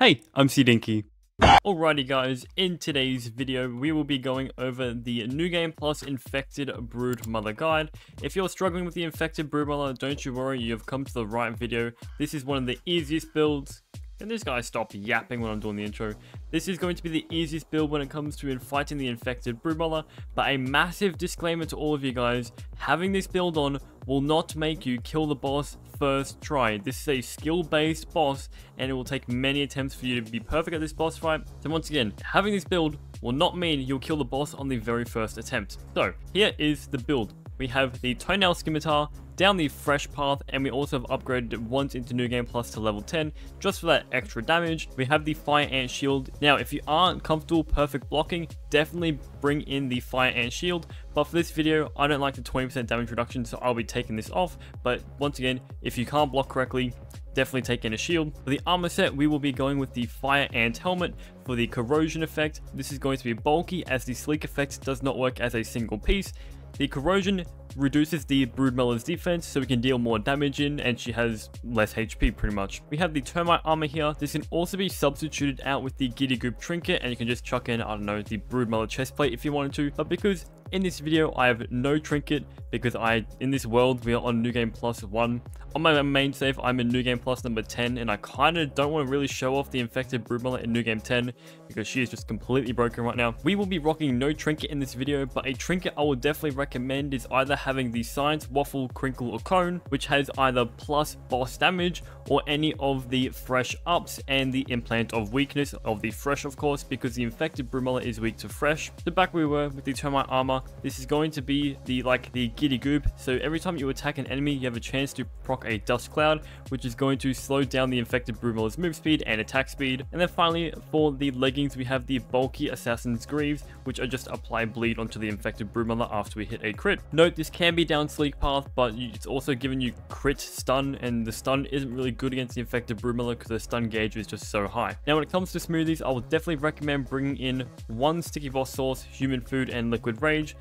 Hey, I'm CDiinky. Alrighty guys, in today's video we will be going over the New Game Plus Infected Broodmother guide. If you're struggling with the Infected Broodmother, don't you worry, you have come to the right video. This is one of the easiest builds. Can this guy stop yapping when I'm doing the intro? This is going to be the easiest build when it comes to fighting the Infected Broodmother, but a massive disclaimer to all of you guys, having this build on will not make you kill the boss first try. This is a skill-based boss, and it will take many attempts for you to be perfect at this boss fight. So once again, having this build will not mean you'll kill the boss on the very first attempt. So here is the build. We have the Toenail Scimitar down the fresh path, and we also have upgraded it once into New Game Plus to level 10 just for that extra damage. We have the Fire Ant Shield. Now if you aren't comfortable perfect blocking, definitely bring in the Fire Ant Shield, but for this video I don't like the 20% damage reduction, so I'll be taking this off. But once again, if you can't block correctly, definitely take in a shield. For the armor set, we will be going with the Fire Ant Helmet for the corrosion effect. This is going to be bulky as the sleek effect does not work as a single piece. The corrosion reduces the Broodmother's defense, so we can deal more damage in, and she has less HP pretty much. We have the termite armor here. This can also be substituted out with the Giddy Goop trinket, and you can just chuck in, I don't know, the Broodmother chestplate if you wanted to. But because in this video I have no trinket, because in this world we are on New Game Plus 1. On my main save I'm in New Game Plus number 10, and I kind of don't want to really show off the Infected Broodmother in New Game 10 because she is just completely broken right now. We will be rocking no trinket in this video, but a trinket I would definitely recommend is either having the Science Waffle, Crinkle or Cone, which has either plus boss damage or any of the fresh ups, and the Implant of Weakness of the fresh, of course, because the Infected Broodmother is weak to fresh. So back we were with the termite armor. This is going to be the Giddy Goop, so every time you attack an enemy you have a chance to proc a dust cloud, which is going to slow down the Infected Broodmother's move speed and attack speed. And then finally for the leggings we have the bulky Assassin's Greaves, which are just apply bleed onto the Infected Broodmother after we hit a crit. Note this can be down sleek path, but it's also giving you crit stun, and the stun isn't really good against the Infected Broodmother because the stun gauge is just so high. Now when it comes to smoothies, I would definitely recommend bringing in one Sticky Boss Sauce, Human Food and Liquid Rage.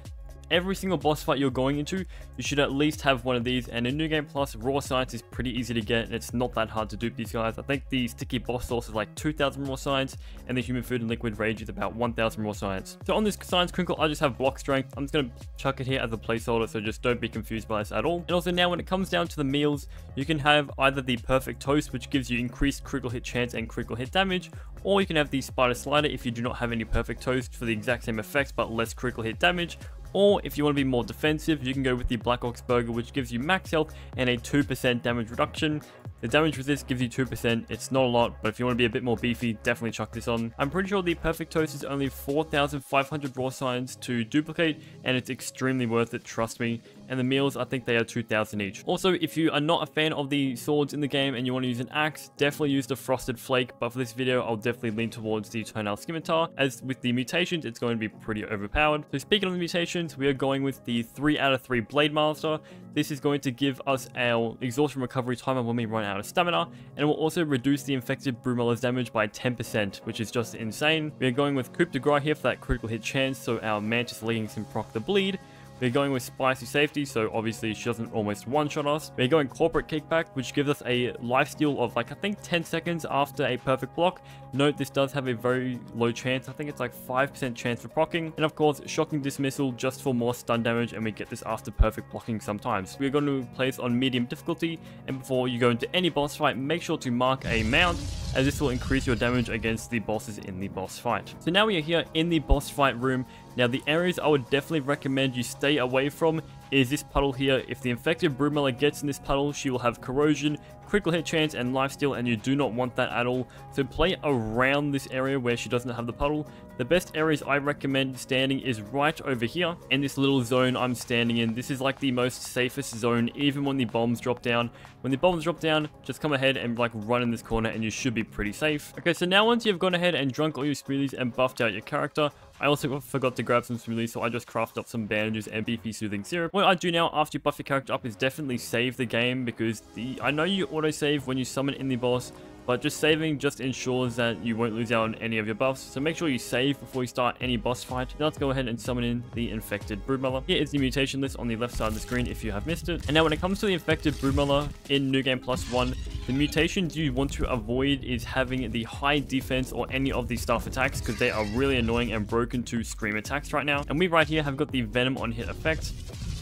Every single boss fight you're going into, you should at least have one of these, and in New Game Plus, Raw Science is pretty easy to get, and it's not that hard to dupe these guys. I think the Sticky Boss Sauce is like 2,000 Raw Science, and the Human Food and Liquid Rage is about 1,000 Raw Science. So on this Science Crinkle, I just have block strength. I'm just going to chuck it here as a placeholder, so just don't be confused by this at all. And also now when it comes down to the meals, you can have either the Perfect Toast, which gives you increased critical hit chance and critical hit damage, or you can have the Spider Slider if you do not have any Perfect Toast for the exact same effects but less critical hit damage. Or if you want to be more defensive, you can go with the Black Ox Burger, which gives you max health and a 2% damage reduction. The damage resist gives you 2%, it's not a lot, but if you want to be a bit more beefy, definitely chuck this on. I'm pretty sure the Perfect Toast is only 4,500 Raw Science to duplicate, and it's extremely worth it, trust me. And the meals, I think they are 2,000 each. Also, if you are not a fan of the swords in the game and you want to use an axe, definitely use the Frosted Flake, but for this video, I'll definitely lean towards the Toenail Scimitar, as with the mutations, it's going to be pretty overpowered. So speaking of the mutations, we are going with the 3 out of 3 Blade Master. This is going to give us our exhaustion recovery timer when we run out of stamina, and it will also reduce the Infected Broodmother's damage by 10%, which is just insane. We are going with Coup de Grace here for that critical hit chance, so our Mantis leggings can proc the bleed. We're going with Spicy Safety, so obviously she doesn't almost one-shot us. We're going Corporate Kickback, which gives us a lifesteal of like, I think 10 seconds after a perfect block. Note this does have a very low chance. I think it's like 5% chance for proccing. And of course, Shocking Dismissal just for more stun damage, and we get this after perfect blocking sometimes. We're going to place on medium difficulty, and before you go into any boss fight, make sure to mark a mount, as this will increase your damage against the bosses in the boss fight. So now we are here in the boss fight room. Now the areas I would definitely recommend you stay away from is this puddle here. If the Infected Broodmother gets in this puddle, she will have corrosion, critical hit chance and lifesteal, and you do not want that at all. So play around this area where she doesn't have the puddle. The best areas I recommend standing is right over here in this little zone I'm standing in. This is like the most safest zone, even when the bombs drop down. When the bombs drop down, just come ahead and like run in this corner and you should be pretty safe. Okay, so now once you've gone ahead and drunk all your smoothies and buffed out your character, I also forgot to grab some smoothies, so I just crafted up some bandages and beefy soothing syrup. What I do now after you buff your character up is definitely save the game, because I know you autosave when you summon in the boss, but just saving just ensures that you won't lose out on any of your buffs. So make sure you save before you start any boss fight. Now let's go ahead and summon in the infected Broodmother. Here is the mutation list on the left side of the screen if you have missed it. And now when it comes to the infected Broodmother in New Game Plus 1, the mutations you want to avoid is having the high defense or any of the staff attacks, because they are really annoying and broken to scream attacks right now. And we right here have got the venom on hit effect.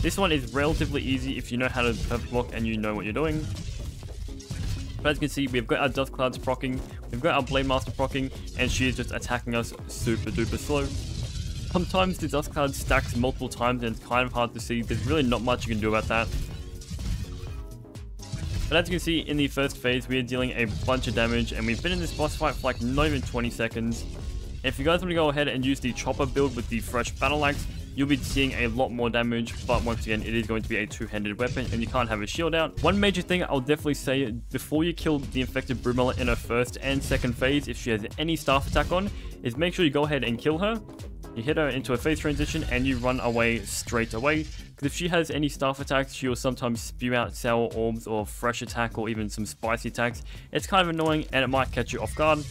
This one is relatively easy if you know how to perfect block and you know what you're doing. But as you can see, we've got our Dust Clouds proccing, we've got our Blade Master proccing, and she is just attacking us super duper slow. Sometimes the Dust Cloud stacks multiple times and it's kind of hard to see. There's really not much you can do about that. But as you can see, in the first phase, we are dealing a bunch of damage, and we've been in this boss fight for like not even 20 seconds. If you guys want to go ahead and use the chopper build with the fresh battle axe, you'll be seeing a lot more damage, but once again, it is going to be a two-handed weapon, and you can't have a shield out. One major thing I'll definitely say, before you kill the infected Broodmother in her first and second phase, if she has any staff attack on, is make sure you go ahead and kill her. You hit her into a phase transition, and you run away straight away. Because if she has any staff attacks, she will sometimes spew out sour orbs or fresh attack or even some spicy attacks. It's kind of annoying, and it might catch you off guard.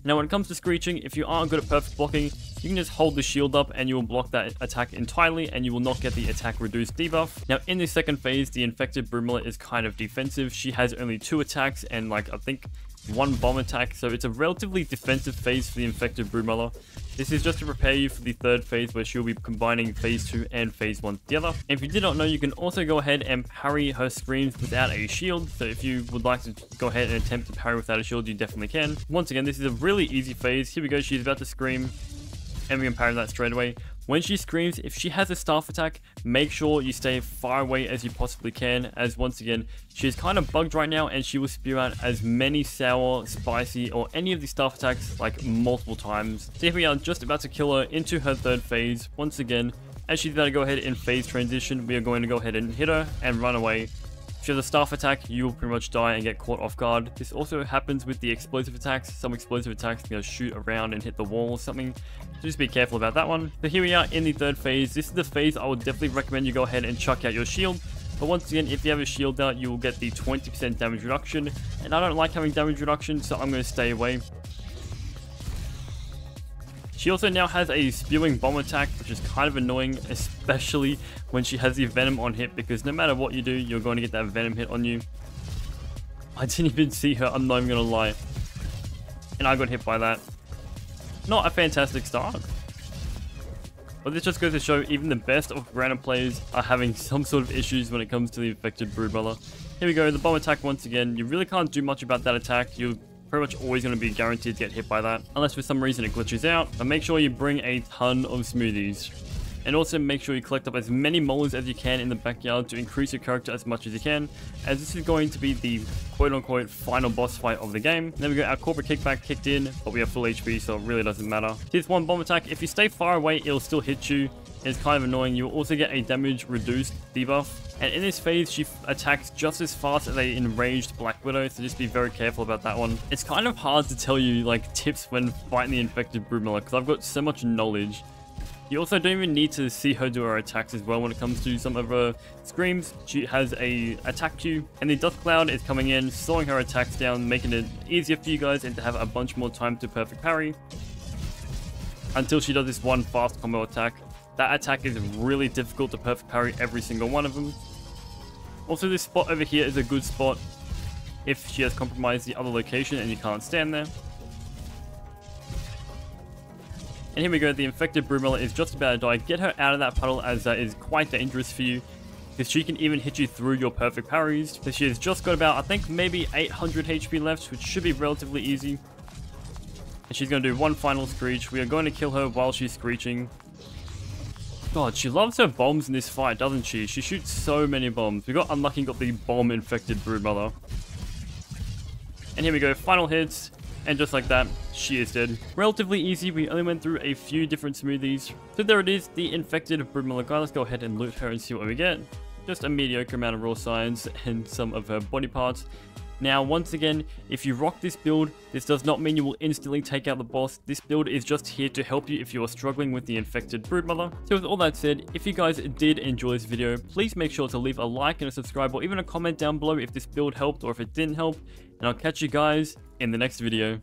Now when it comes to screeching, if you aren't good at perfect blocking, you can just hold the shield up and you will block that attack entirely, and you will not get the attack reduced debuff. Now in the second phase, the infected Broodmother is kind of defensive. She has only 2 attacks and like I think 1 bomb attack, so it's a relatively defensive phase for the infected Broodmother. This is just to prepare you for the third phase, where she'll be combining phase 2 and phase 1 together. And if you did not know, you can also go ahead and parry her screams without a shield. So if you would like to go ahead and attempt to parry without a shield, you definitely can. Once again, this is a really easy phase. Here we go, she's about to scream, and we can parry that straight away. When she screams, if she has a staff attack, make sure you stay far away as you possibly can, as once again, she is kind of bugged right now, and she will spew out as many sour, spicy, or any of the staff attacks like multiple times. So here we are just about to kill her into her third phase. Once again, as she's about to go ahead in phase transition, we are going to go ahead and hit her and run away. If she has a staff attack, you will pretty much die and get caught off guard. This also happens with the explosive attacks. Some explosive attacks can shoot around and hit the wall or something. So just be careful about that one. So here we are in the third phase. This is the phase I would definitely recommend you go ahead and chuck out your shield. But once again, if you have a shield out, you will get the 20% damage reduction. And I don't like having damage reduction, so I'm going to stay away. She also now has a spewing bomb attack, which is kind of annoying, especially when she has the venom on hit, because no matter what you do, you're going to get that venom hit on you. I didn't even see her, I'm not even going to lie. And I got hit by that. Not a fantastic start. But this just goes to show even the best of random players are having some sort of issues when it comes to the infected Broodmother. Here we go, the bomb attack once again. You really can't do much about that attack. You're pretty much always going to be guaranteed to get hit by that, unless for some reason it glitches out. But make sure you bring a ton of smoothies. And also make sure you collect up as many molars as you can in the backyard to increase your character as much as you can, as this is going to be the quote-unquote final boss fight of the game. Then we got our corporate kickback kicked in, but we have full HP, so it really doesn't matter. Here's one bomb attack. If you stay far away, it'll still hit you. It's kind of annoying. You'll also get a damage reduced debuff. And in this phase, she attacks just as fast as a enraged Black Widow, so just be very careful about that one. It's kind of hard to tell you like tips when fighting the infected Broodmother, because I've got so much knowledge. You also don't even need to see her do her attacks as well when it comes to some of her screams. She has a attack queue, and the Dust Cloud is coming in, slowing her attacks down, making it easier for you guys and to have a bunch more time to perfect parry. Until she does this one fast combo attack. That attack is really difficult to perfect parry every single one of them. Also, this spot over here is a good spot if she has compromised the other location and you can't stand there. And here we go, the infected Broodmother is just about to die. Get her out of that puddle, as that is quite dangerous for you, because she can even hit you through your perfect parries. So she has just got about, I think, maybe 800 HP left, which should be relatively easy. And she's going to do one final screech. We are going to kill her while she's screeching. God, she loves her bombs in this fight, doesn't she? She shoots so many bombs. We got unlucky and got the bomb-infected Broodmother. And here we go, final hits. And just like that, she is dead. Relatively easy, we only went through a few different smoothies. So there it is, the infected Broodmother guy. Let's go ahead and loot her and see what we get. Just a mediocre amount of raw science and some of her body parts. Now, once again, if you rock this build, this does not mean you will instantly take out the boss. This build is just here to help you if you are struggling with the infected Broodmother. So with all that said, if you guys did enjoy this video, please make sure to leave a like and a subscribe or even a comment down below if this build helped or if it didn't help. And I'll catch you guys in the next video.